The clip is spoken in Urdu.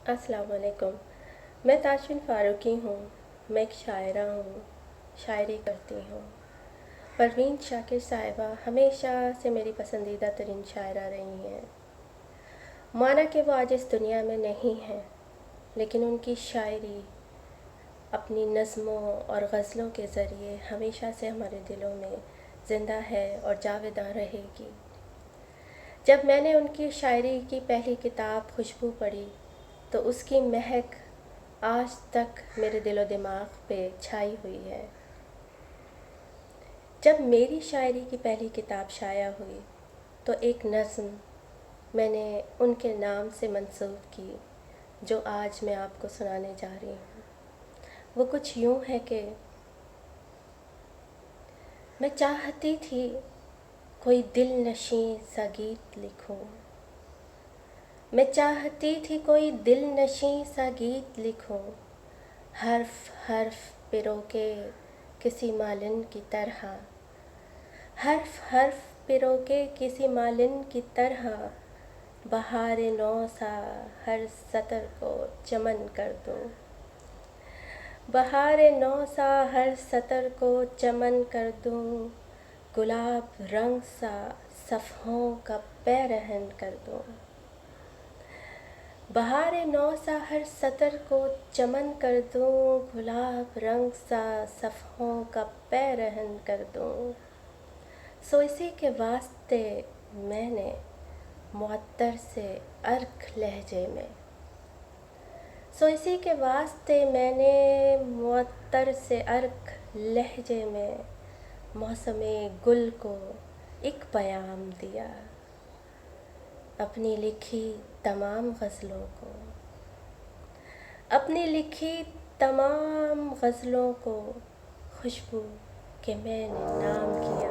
السلام علیکم۔ میں تاشفین فاروقی ہوں۔ میں ایک شاعرہ ہوں، شاعری کرتی ہوں۔ پروین شاکر صاحبہ ہمیشہ سے میری پسندیدہ ترین شاعرہ رہی ہیں۔ مانا کہ وہ آج اس دنیا میں نہیں ہیں، لیکن ان کی شاعری اپنی نظموں اور غزلوں کے ذریعے ہمیشہ سے ہمارے دلوں میں زندہ ہے اور جاوداں رہے گی۔ جب میں نے ان کی شاعری کی پہلی کتاب خوشبو پڑھی تو اس کی مہک آج تک میرے دل و دماغ پہ چھائی ہوئی ہے۔ جب میری شاعری کی پہلی کتاب شائع ہوئی تو ایک نظم میں نے ان کے نام سے منسوب کی جو آج میں آپ کو سنانے جا رہی ہوں۔ وہ کچھ یوں ہے کہ میں چاہتی تھی کوئی دل نشیں سا گیت لکھوں، میں چاہتی تھی کوئی دل نشیں سا گیت لکھوں، حرف حرف پرو کے کسی مالن کی طرح، حرف حرف پرو کے کسی مالن کی طرح، بہار نو سا ہر سطر کو چمن کر دوں، بہار نو سا ہر سطر کو چمن کر دوں، گلاب رنگ سا صفحوں کا پیرہن کر دوں، بہار نو سا ہر سطر کو چمن کر دوں، گلاب رنگ سا صفحوں کا پیرہن کر دوں۔ سو اسی کے واسطے میں نے معطر سے عرق لہجے میں، سو اسی کے واسطے میں نے معطر سے عرق لہجے میں موسم گل کو ایک پیام دیا، اپنی لکھی تمام غزلوں کو، اپنی لکھی تمام غزلوں کو خوشبو کے میں نے نام کیا۔